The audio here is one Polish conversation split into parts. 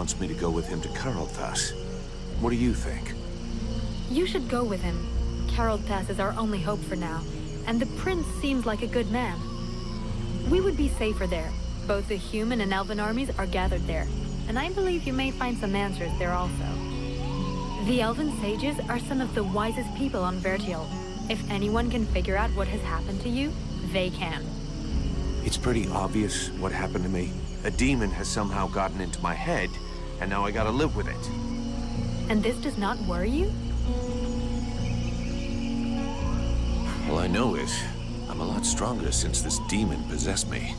wants me to go with him to Karolthas. What do you think? You should go with him. Karolthas is our only hope for now, and the prince seems like a good man. We would be safer there. Both the human and elven armies are gathered there, and I believe you may find some answers there also. The elven sages are some of the wisest people on Vertial. If anyone can figure out what has happened to you, they can. It's pretty obvious what happened to me. A demon has somehow gotten into my head, and now I gotta live with it. And this does not worry you? All I know is, I'm a lot stronger since this demon possessed me.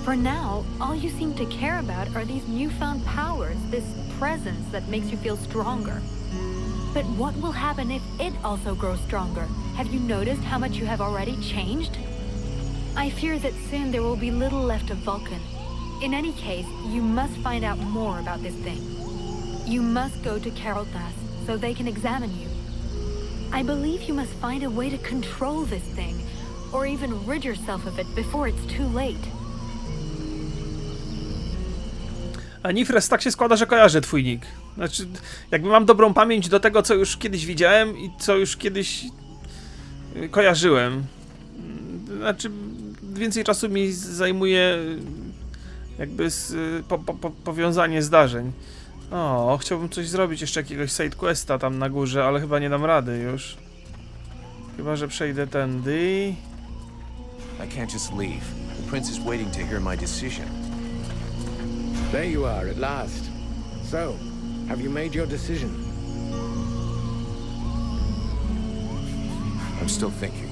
For now, all you seem to care about are these newfound powers, this presence that makes you feel stronger. But what will happen if it also grows stronger? Have you noticed how much you have already changed? I fear that soon there will be little left of Vulcan. In any case, you must find out more about this thing. You must go to Karolthas so they can examine you. I believe you must find a way to control this thing, or even rid yourself of it before it's too late. A Nifres, tak się składa, że kojarzę twój nick. Znaczy, jakby mam dobrą pamięć do tego, co już kiedyś widziałem i co już kiedyś kojarzyłem. Znaczy, więcej czasu mi zajmuje jakby powiązanie zdarzeń. O, chciałbym coś zrobić, jeszcze jakiegoś sidequesta tam na górze, ale chyba nie dam rady już. Chyba że przejdę tędy. I can't just leave. The prince is waiting to hear my decision. There you are at last. So, have you made your decision? I'm still thinking.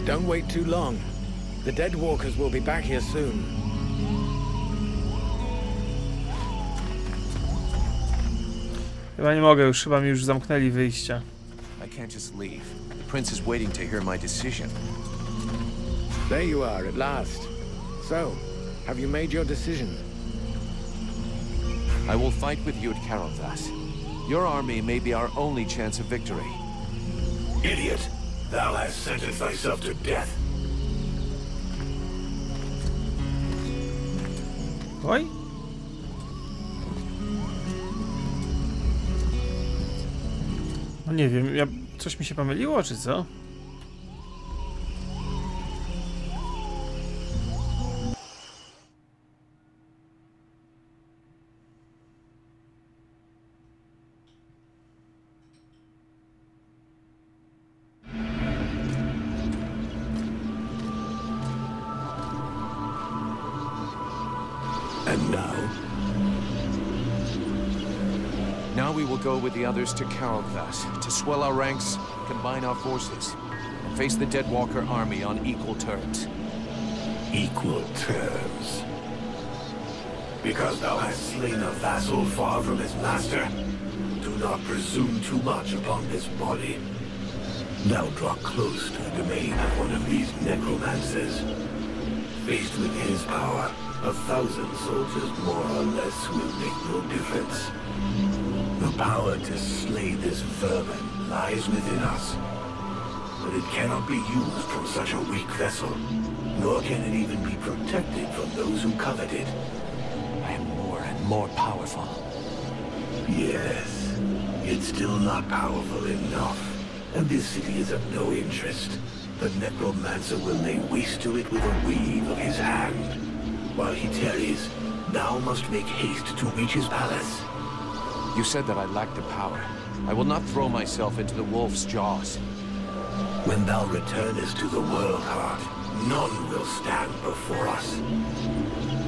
Don't wait too long. The dead walkers will be back here soon. Chyba nie mogę już, chyba mi już zamknęli wyjścia. I can't just leave. The prince is waiting to hear my decision. There you are at last. So, have you made your decision? I will fight with you at Karolthas. Your army may be our only chance of victory. Idiot! Thou hast sentenced thyself to death. Oj? No nie wiem, coś mi się pomyliło, czy co? And now? Now we will go with the others to Karolthas, to swell our ranks, combine our forces, and face the Deadwalker army on equal terms. Equal terms. Because thou hast slain a vassal far from his master, do not presume too much upon this body. Now draw close to the domain of one of these necromancers. Faced with his power, 1,000 soldiers more or less will make no difference. The power to slay this vermin lies within us. But it cannot be used from such a weak vessel, nor can it even be protected from those who covet it. I am more and more powerful. Yes, it's still not powerful enough, and this city is of no interest. The necromancer will lay waste to it with a wave of his hand. While he tarries, thou must make haste to reach his palace. You said that I lacked the power. I will not throw myself into the wolf's jaws. When thou returnest to the world heart, none will stand before us.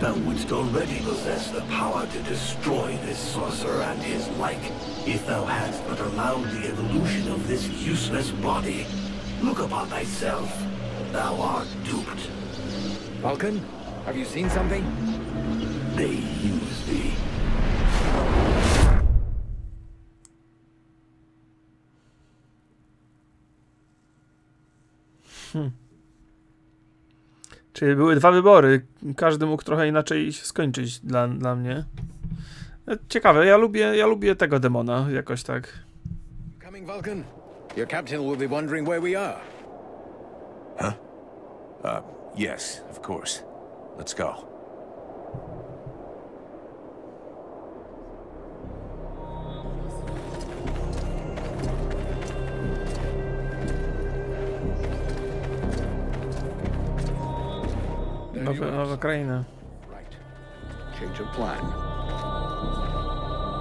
Thou wouldst already possess the power to destroy this sorcerer and his like, if thou hadst but allowed the evolution of this useless body. Look upon thyself. Thou art duped. Vulcan, have you seen something? They use thee. Czyli były dwa wybory. Każdy mógł trochę inaczej się skończyć dla mnie. Ciekawe, ja lubię tego demona jakoś tak. Coming, Vulcan. Your captain will be wondering where we are. Huh? Yes, of course. Let's go. nowa kraina. Right. Change of plan.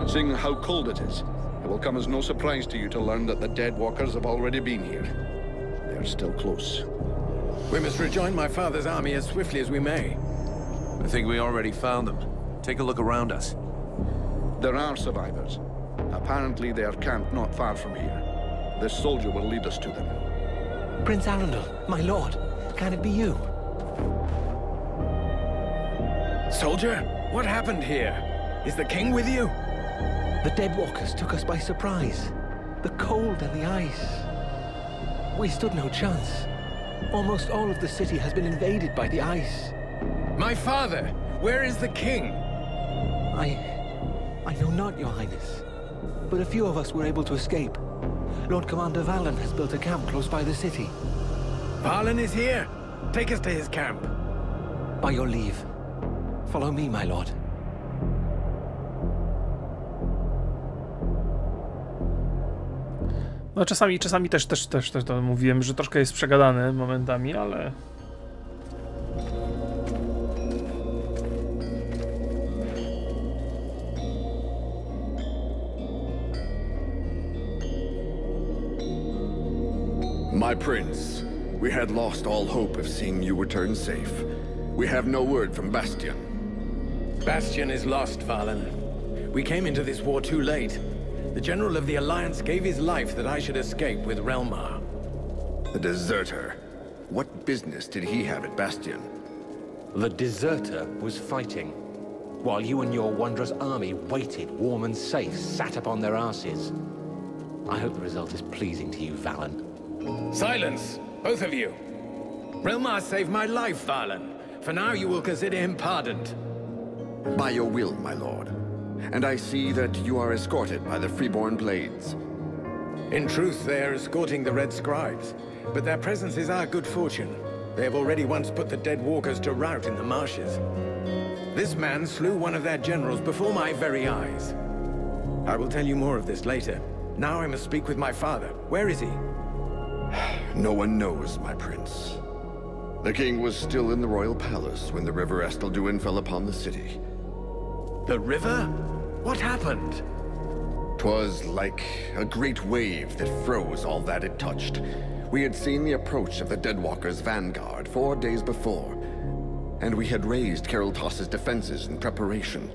Seeing how cold it is, it will come as no surprise to you to learn that the dead walkers have already been here. They are still close. We must rejoin my father's army as swiftly as we may. I think we already found them. Take a look around us. There are survivors. Apparently they are camped not far from here. This soldier will lead us to them. Prince Arundel, my lord, can it be you? Soldier, what happened here? Is the king with you? The dead walkers took us by surprise. The cold and the ice. We stood no chance. Almost all of the city has been invaded by the ice. My father, where is the king? I know not, your highness. But a few of us were able to escape. Lord Commander Valen has built a camp close by the city. Valen is here. Take us to his camp. By your leave. Follow me, my lord. No czasami też to mówiłem, że troszkę jest przegadany momentami, ale... My prince, we had lost all hope of seeing you return safe. We have no word from Bastion. Bastion is lost, Valen. We came into this war too late. The general of the Alliance gave his life that I should escape with Relmar. The deserter. What business did he have at Bastion? The deserter was fighting, while you and your wondrous army waited, warm and safe, sat upon their asses. I hope the result is pleasing to you, Valen. Silence, both of you. Relmar saved my life, Valen. For now you will consider him pardoned. By your will, my lord. And I see that you are escorted by the freeborn blades. In truth, they are escorting the Red Scribes, but their presence is our good fortune. They have already once put the dead walkers to rout in the marshes. This man slew one of their generals before my very eyes. I will tell you more of this later. Now I must speak with my father. Where is he? No one knows, my prince. The king was still in the royal palace when the river Estelduin fell upon the city. The river? What happened? 'Twas like a great wave that froze all that it touched. We had seen the approach of the Deadwalkers' vanguard 4 days before, and we had raised Keraltas's defenses in preparation.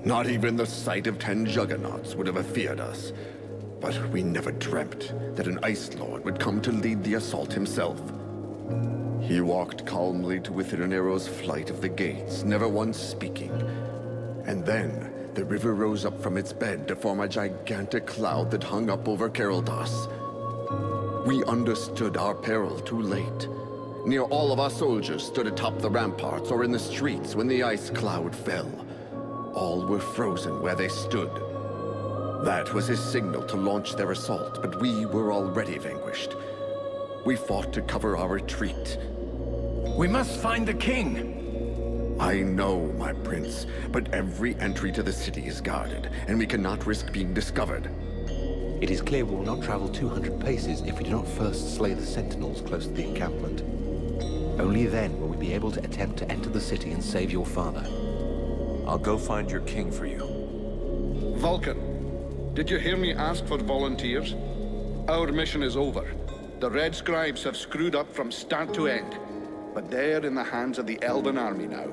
Not even the sight of 10 juggernauts would have feared us. But we never dreamt that an Ice Lord would come to lead the assault himself. He walked calmly to within an arrow's flight of the gates, never once speaking. And then, the river rose up from its bed to form a gigantic cloud that hung up over Keraltas. We understood our peril too late. Near all of our soldiers stood atop the ramparts or in the streets when the ice cloud fell. All were frozen where they stood. That was his signal to launch their assault, but we were already vanquished. We fought to cover our retreat. We must find the king! I know, my prince, but every entry to the city is guarded, and we cannot risk being discovered. It is clear we will not travel 200 paces if we do not first slay the sentinels close to the encampment. Only then will we be able to attempt to enter the city and save your father. I'll go find your king for you. Vulcan, did you hear me ask for volunteers? Our mission is over. The Red Scribes have screwed up from start to end. But they're in the hands of the Elven army now.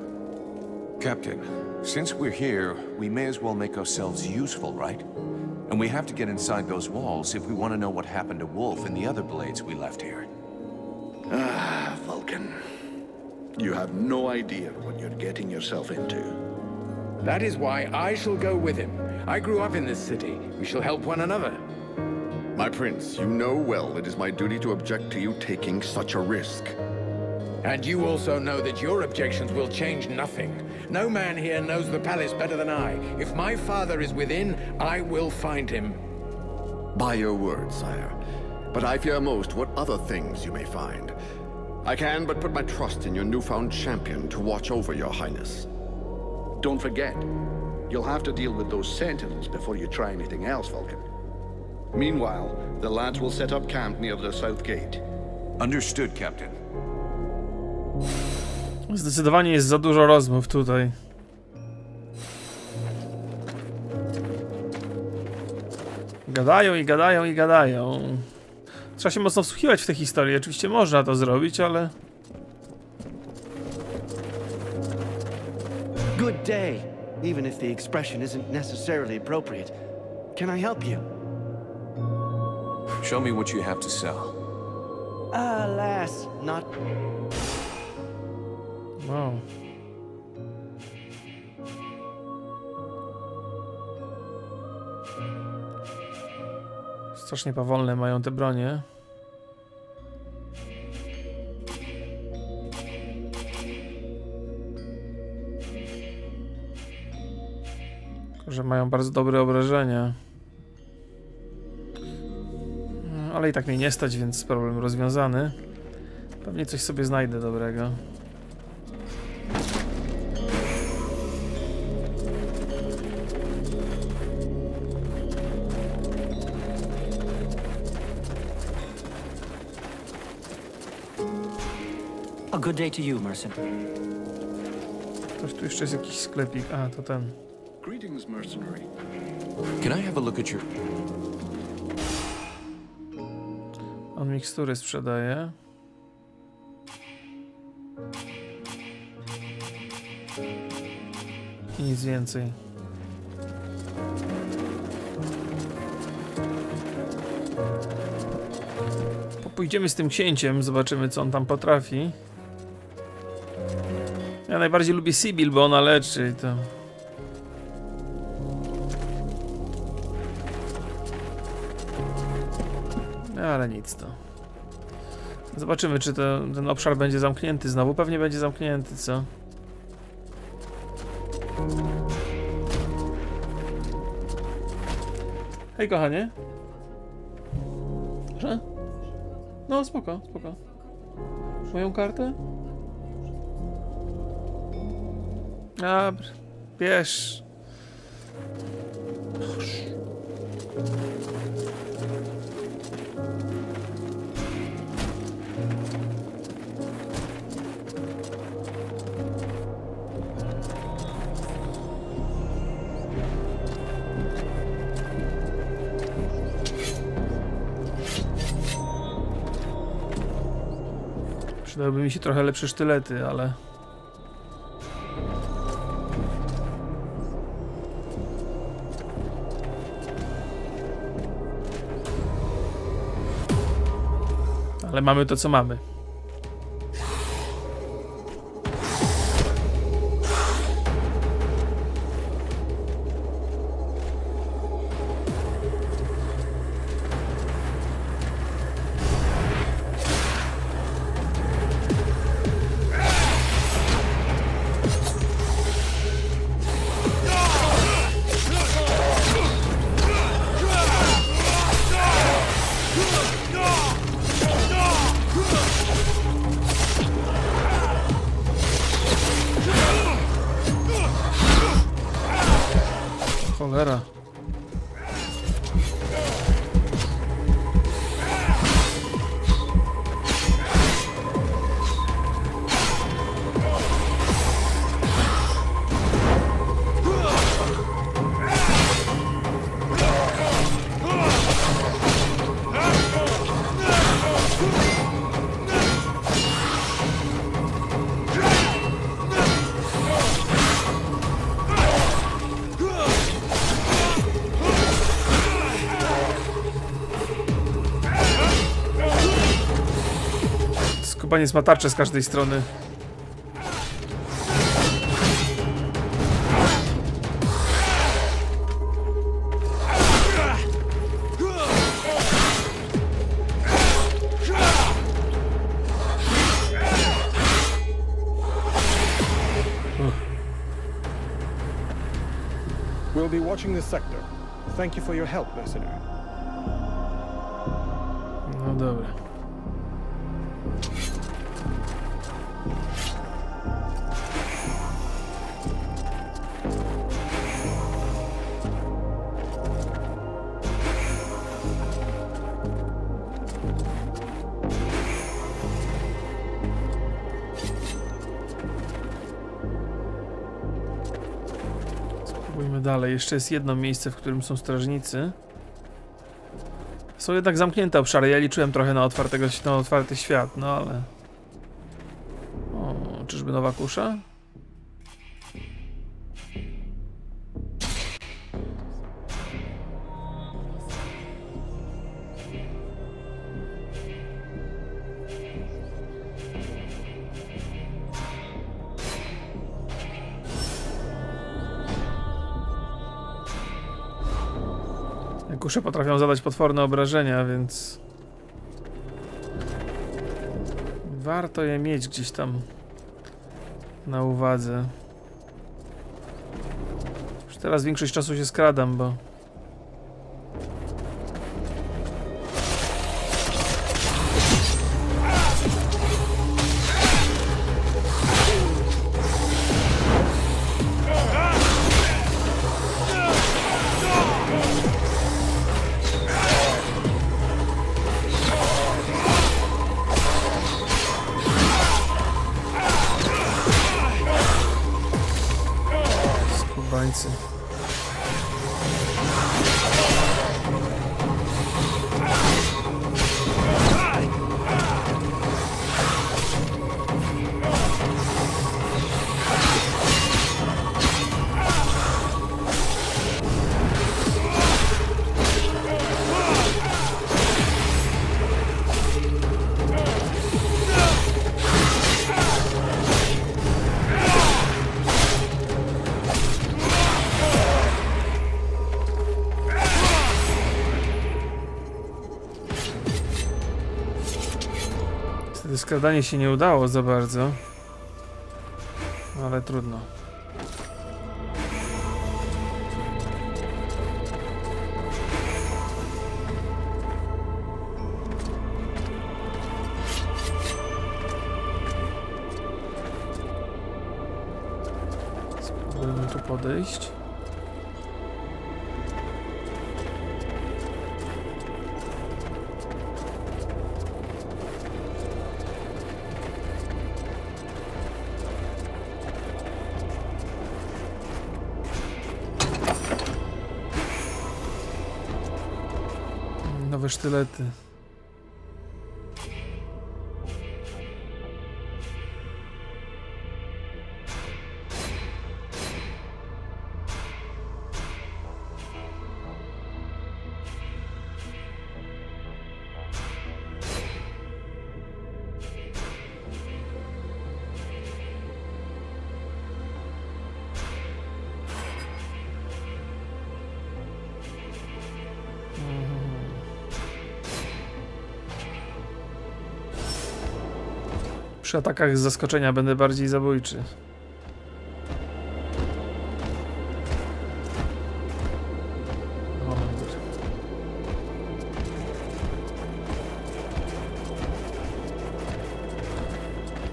Captain, since we're here, we may as well make ourselves useful, right? And we have to get inside those walls if we want to know what happened to Wolf and the other blades we left here. Ah, Vulcan. You have no idea what you're getting yourself into. That is why I shall go with him. I grew up in this city. We shall help one another. My prince, you know well it is my duty to object to you taking such a risk. And you also know that your objections will change nothing. No man here knows the palace better than I. If my father is within, I will find him. By your word, sire. But I fear most what other things you may find. I can but put my trust in your newfound champion to watch over your highness. Don't forget, you'll have to deal with those sentinels before you try anything else, Vulcan. Meanwhile, the lads will set up camp near the south gate. Understood, Captain. Zdecydowanie jest za dużo rozmów tutaj. Gadają i gadają i gadają. Trzeba się mocno wsłuchiwać w tę historię. Oczywiście można to zrobić, ale... Good day, even if the expression isn't necessarily appropriate. Can I help you? Show me what you have to sell. Alas, not... Wow. Strasznie powolne mają te bronie. Tylko że mają bardzo dobre obrażenia. Ale i tak mnie nie stać, więc problem rozwiązany. Pewnie coś sobie znajdę dobrego. A good day to you, mercenary. Ktoś tu jeszcze jest jakiś sklepik. A, to ten. Greetings, mercenary. Can I have a look at your... On mikstury sprzedaje. I nic więcej. Pójdziemy z tym księciem, zobaczymy co on tam potrafi. Ja najbardziej lubię Sibyl, bo ona leczy i to... Ale nic to. Zobaczymy, czy ten obszar będzie zamknięty znowu. Pewnie będzie zamknięty, co? Hej, kochanie. Proszę? No, spoko, spoko. Moją kartę? Dobra, bierz. Przydałyby mi się trochę lepsze sztylety, ale... Ale mamy to, co mamy. Cholera. Skubaniec ma tarczę z każdej strony. We'll be watching this sector. Thank you for your help, mercenary. No dobra. dalej. Jeszcze jest jedno miejsce, w którym są strażnicy. Są jednak zamknięte obszary. Ja liczyłem trochę na otwarty świat, no ale... O, czyżby nowa kusza? Kusze potrafią zadać potworne obrażenia, więc warto je mieć gdzieś tam na uwadze. Już teraz większość czasu się skradam, bo skradanie się nie udało za bardzo, ale trudno. Spróbujmy tu podejść. Nowe sztylety. Przy atakach z zaskoczenia będę bardziej zabójczy.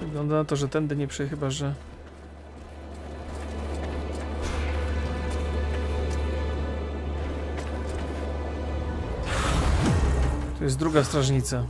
Wygląda na to, że tędy nie przejdę, chyba że... Tu jest druga strażnica.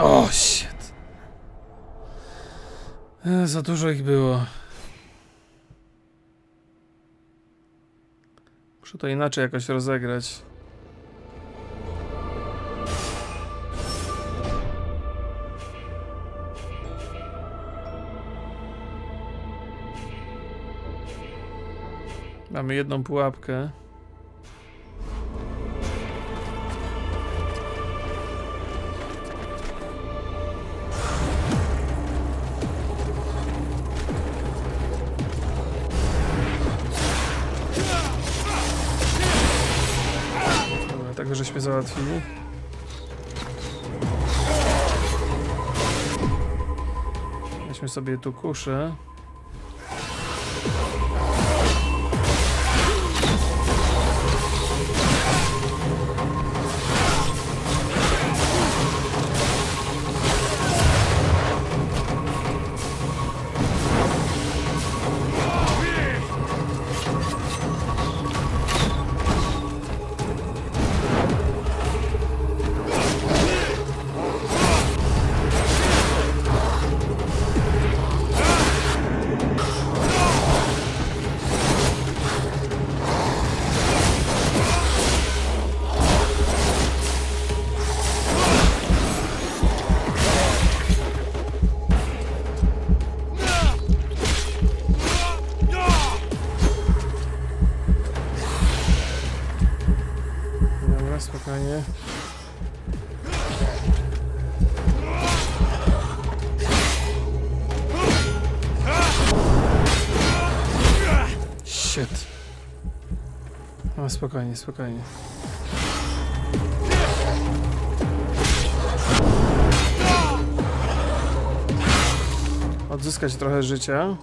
O, shit. Za dużo ich było. Muszę to inaczej jakoś rozegrać. Mamy jedną pułapkę. żeśmy załatwili. Weźmy sobie tu kuszę. Spokojnie. Shit. No, spokojnie, spokojnie. Odzyskać trochę życia.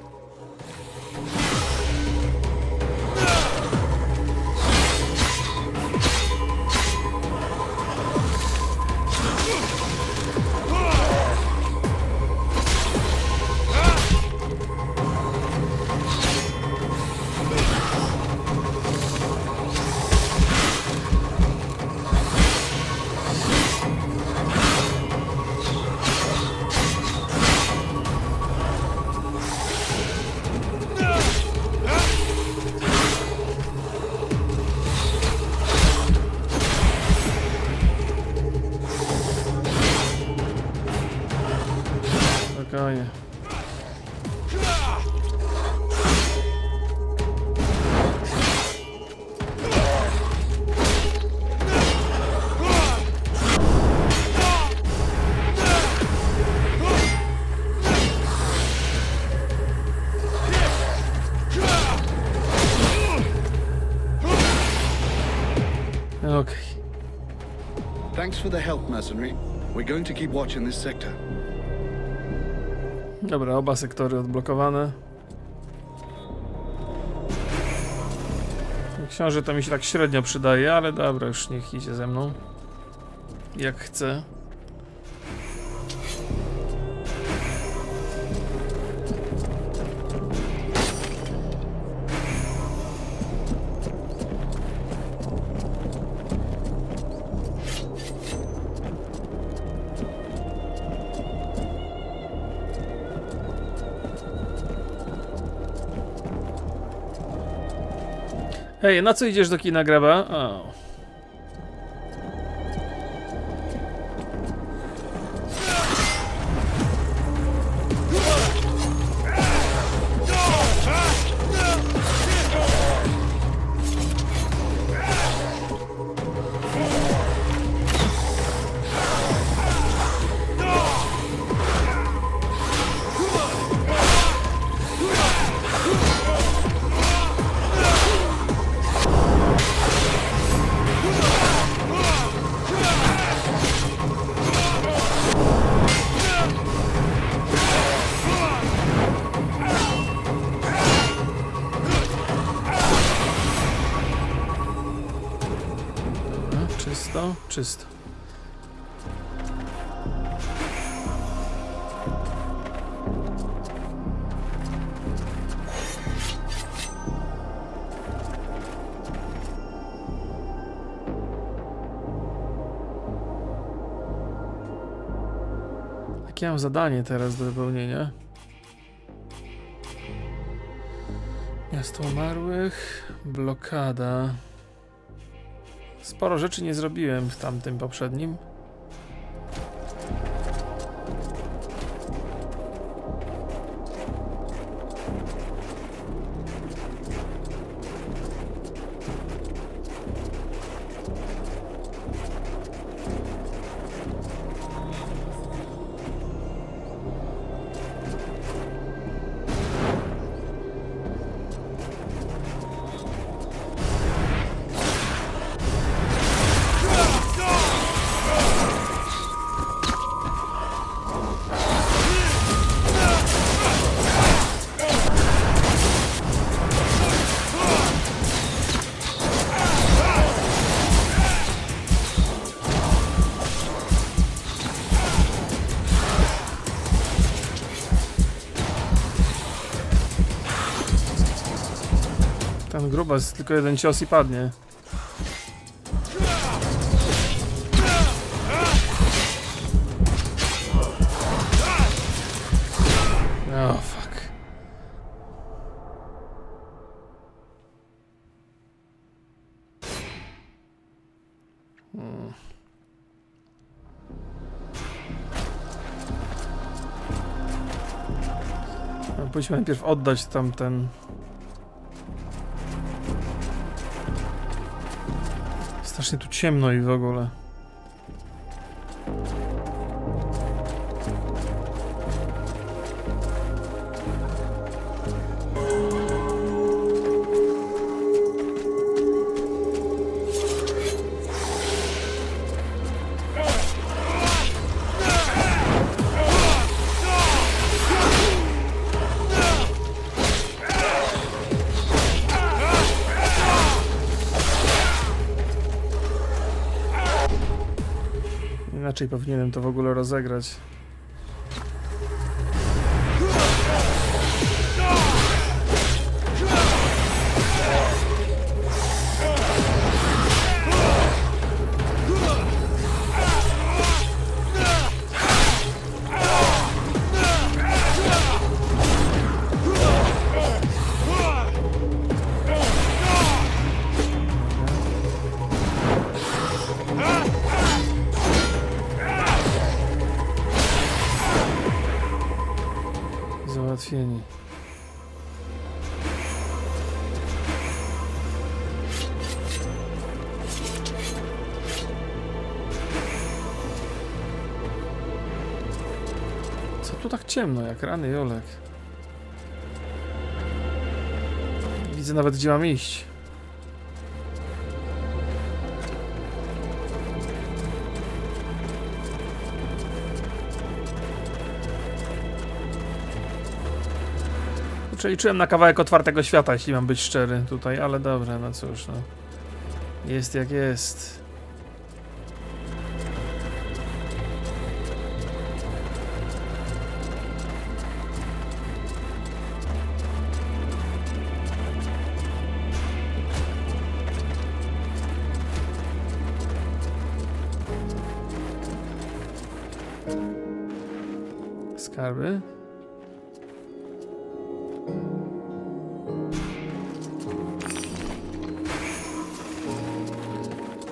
Spokojnie. Okay. Thanks for the help, mercenary. We're going to keep watching this sector. Dobra, oba sektory odblokowane. Książę to mi się tak średnio przydaje, ale dobra, już niech idzie ze mną. Jak chce. Hej, na co idziesz do kina, graba? O. Czysto. Jakie mam zadanie teraz do wypełnienia? Miasto umarłych, blokada. Sporo rzeczy nie zrobiłem w tamtym poprzednim. grubas, tylko jeden cios i padnie. Oh, fuck. Powinniśmy najpierw oddać tamten... Strasznie tu ciemno i w ogóle. Inaczej powinienem to w ogóle rozegrać. Załatwieni. Co tu tak ciemno, jak rany Jolek? Nie widzę nawet, gdzie mam iść. Liczyłem na kawałek otwartego świata, jeśli mam być szczery tutaj, ale dobra, no cóż, no. Jest jak jest. Skarby.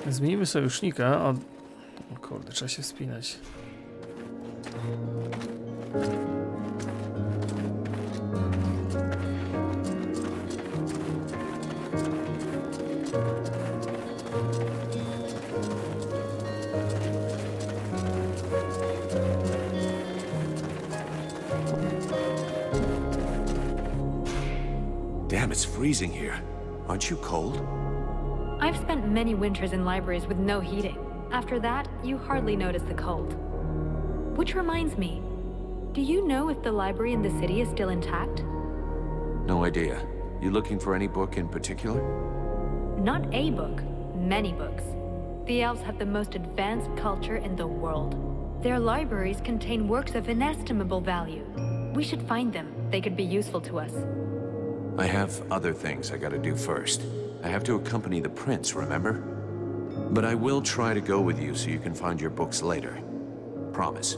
Zmienimy sojusznika od... O kurde, trzeba się wspinać. Damn, it's freezing here. Aren't you cold? I've spent many winters in libraries with no heating. After that, you hardly notice the cold. Which reminds me, do you know if the library in the city is still intact? No idea. You looking for any book in particular? Not a book, many books. The elves have the most advanced culture in the world. Their libraries contain works of inestimable value. We should find them. They could be useful to us. I have other things I gotta do first. I have to accompany the prince, remember? But I will try to go with you so you can find your books later. Promise.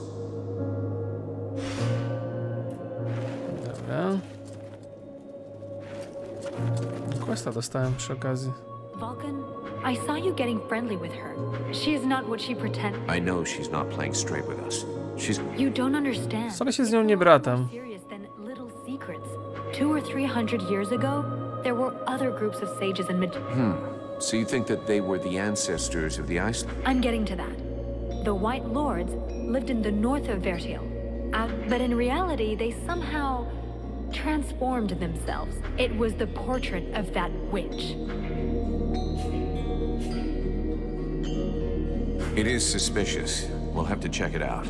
Dobra. Questa dostałem przy okazji. Vulcan, I saw you getting friendly with her. She is not what she pretends. I know she's not playing straight with us. She's... You don't understand. Wcale się z nią nie bratam. Serious than little secrets. 200 or 300 years ago, there were other groups of sages and So you think that they were the ancestors of the ice? I'm getting to that. The White Lords lived in the north of Vertiel. But in reality, they somehow transformed themselves. It was the portrait of that witch. It is suspicious. We'll have to check it out.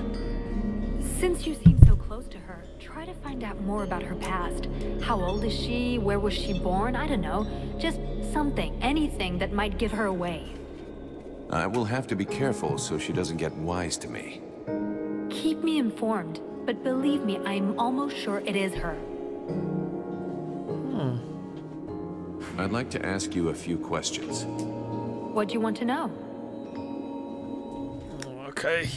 Since you seem so close to her, try to find out more about her past. How old is she? Where was she born? I don't know. Just something, anything that might give her away. I will have to be careful so she doesn't get wise to me. Keep me informed, but believe me, I'm almost sure it is her. I'd like to ask you a few questions. What do you want to know? Okej.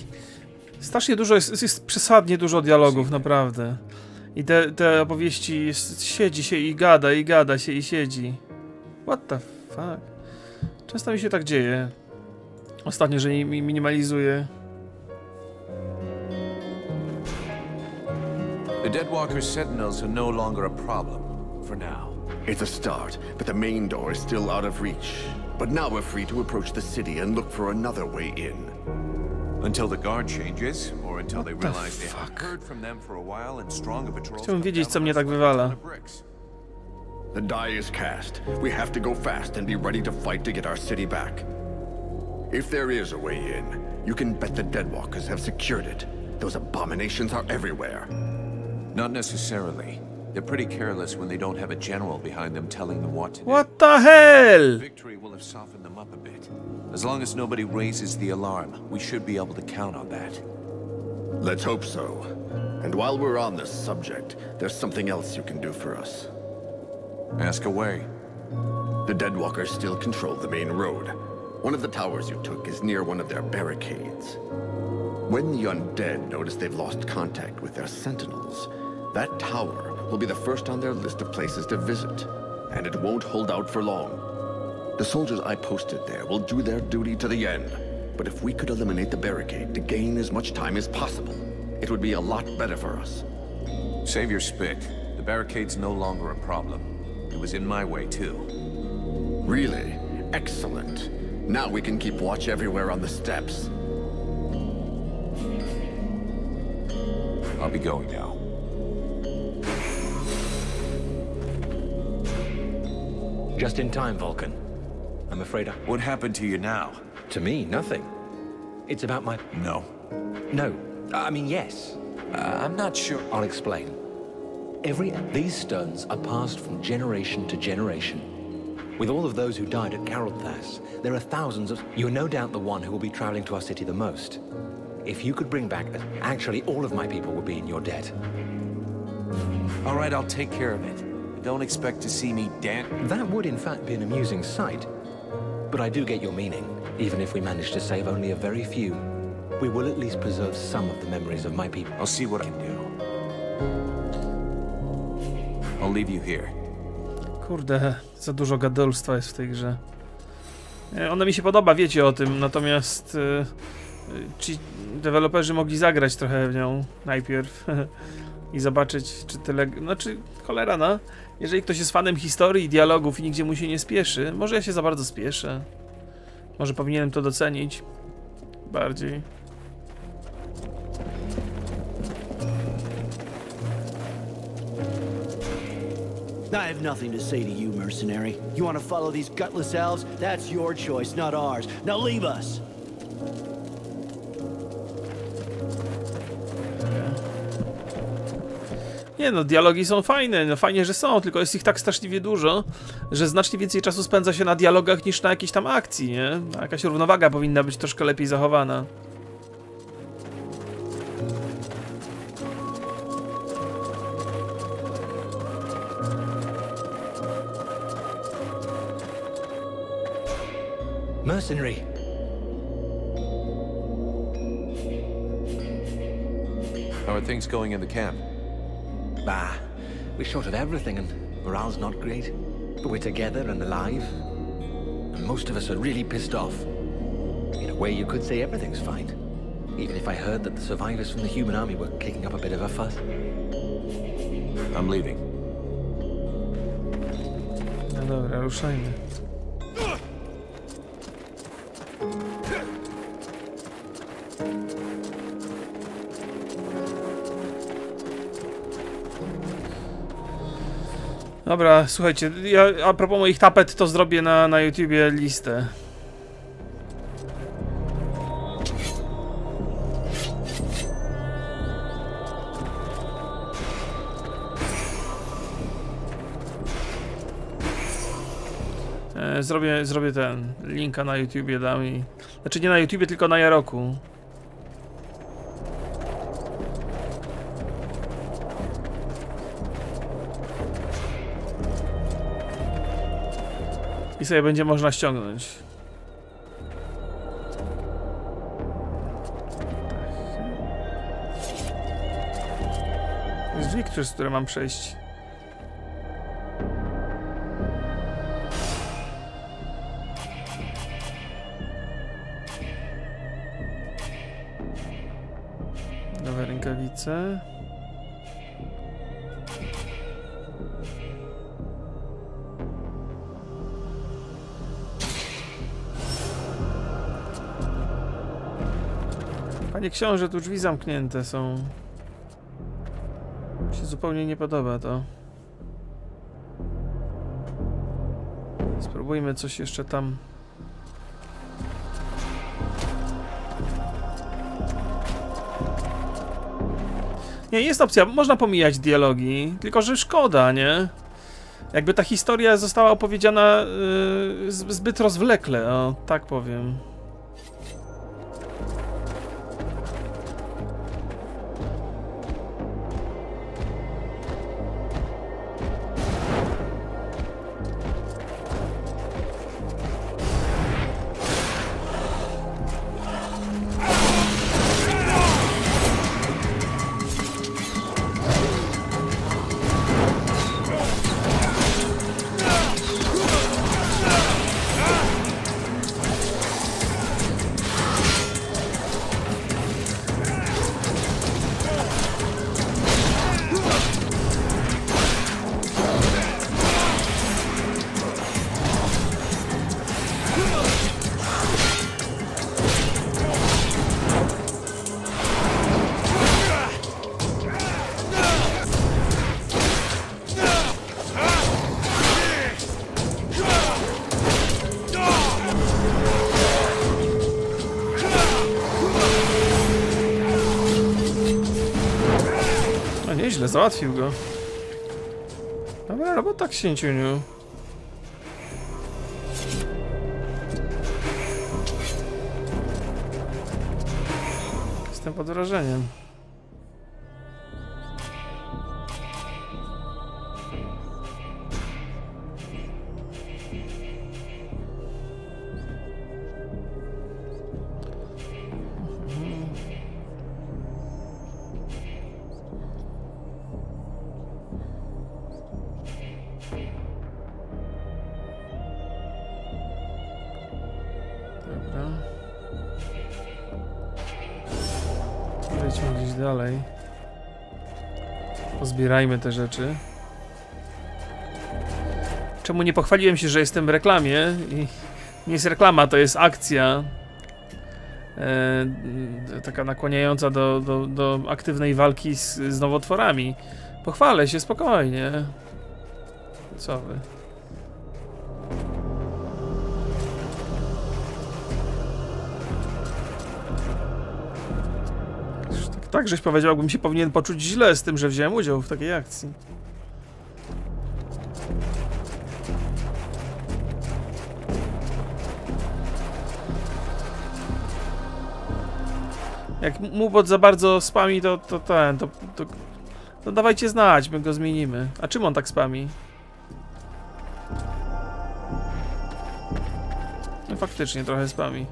Strasznie dużo jest przesadnie dużo dialogów, naprawdę. I te opowieści siedzi się i gada się i siedzi. What the fuck? Często mi się tak dzieje. Ostatnio, że mi minimalizuje. The Deadwalker's sentinels are no longer a problem, for now. It's a start, but the main door is still out of reach. But now we're free to approach the city and look for another way in. Until the guard changes, or until they realize they haven't heard from them for a while and stronger patrols. Chciałbym wiedzieć, co mnie tak wywala. The die is cast. We have to go fast and be ready to fight to get our city back. If there is a way in, you can bet the Deadwalkers have secured it. Those abominations are everywhere. Not necessarily. They're pretty careless when they don't have a general behind them telling them what to do. What the hell? Victory will have softened them up a bit. As long as nobody raises the alarm, we should be able to count on that. Let's hope so. And while we're on this subject, there's something else you can do for us. Ask away. The Deadwalkers still control the main road. One of the towers you took is near one of their barricades. When the undead notice they've lost contact with their sentinels, that tower will be the first on their list of places to visit, and it won't hold out for long. The soldiers I posted there will do their duty to the end, but if we could eliminate the barricade to gain as much time as possible, it would be a lot better for us. Save your spit. The barricade's no longer a problem. It was in my way, too. Really? Excellent. Now we can keep watch everywhere on the steps. I'll be going now. Just in time, Vulcan. I'm afraid I... What happened to you now? To me, nothing. It's about my... No. No. I mean, yes. I'm not sure. I'll explain. These stones are passed from generation to generation. With all of those who died at Carolthas, there are thousands of... You're no doubt the one who will be traveling to our city the most. If you could bring back... Actually, all of my people would be in your debt. All right, I'll take care of it. Don't expect to see me That would in fact be an amusing sight. But I do get your meaning. Even if we manage to save only a very few, we will at least preserve some of the memories of my people. I'll see what I can do. I'll leave you here. Kurde, za dużo gadolstwa jest w tej grze. Ona mi się podoba, wiecie o tym, natomiast ci deweloperzy mogli zagrać trochę w nią najpierw i zobaczyć, czy tyle... Znaczy, cholera, no. Jeżeli ktoś jest fanem historii i dialogów i nigdzie mu się nie spieszy, może ja się za bardzo spieszę. Może powinienem to docenić bardziej. I have nothing to say to you, mercenary. You want to follow these gutless elves? That's your choice, not ours. Now leave us! Nie no, dialogi są fajne, no fajnie, że są, tylko jest ich tak straszliwie dużo, że znacznie więcej czasu spędza się na dialogach niż na jakiejś tam akcji, nie? Jakaś równowaga powinna być troszkę lepiej zachowana. Mercenary. How are things going in the camp? Bah, we're short of everything and morale's not great. But we're together and alive. And most of us are really pissed off. In a way, you could say everything's fine. Even if I heard that the survivors from the human army were kicking up a bit of a fuss. I'm leaving. No dobra, ruszajmy. Dobra, słuchajcie, ja a propos moich tapet to zrobię na YouTubie listę. Zrobię ten linka na YouTubie, dam i... Znaczy nie na YouTubie, tylko na Jaroku. I sobie będzie można ściągnąć. Jest drzwi, przez które mam przejść. Nowe rękawice. Panie książę, tu drzwi zamknięte są. Mi się zupełnie nie podoba to. Spróbujmy coś jeszcze tam. Nie, jest opcja, można pomijać dialogi, tylko że szkoda, nie? Jakby ta historia została opowiedziana zbyt rozwlekle, o tak powiem. Nieźle, załatwił go. Dobra robota, księciuniu. Jestem pod wrażeniem. Lećmy gdzieś dalej. Pozbierajmy te rzeczy. Czemu nie pochwaliłem się, że jestem w reklamie? I nie jest reklama, to jest akcja. Taka nakłaniająca do aktywnej walki z nowotworami. Pochwalę się spokojnie. Co wy? Tak, żeś powiedział, jakbym się powinien poczuć źle z tym, że wziąłem udział w takiej akcji. Jak mu bot za bardzo spami, to dawajcie znać, my go zmienimy. A czym on tak spami? No faktycznie trochę spami.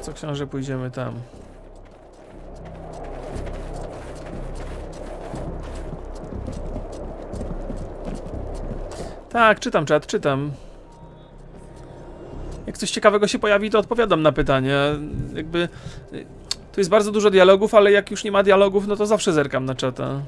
Co książę, pójdziemy tam. Tak, czytam czat, czytam. Jak coś ciekawego się pojawi, to odpowiadam na pytania. Jakby tu jest bardzo dużo dialogów, ale jak już nie ma dialogów, no to zawsze zerkam na czata.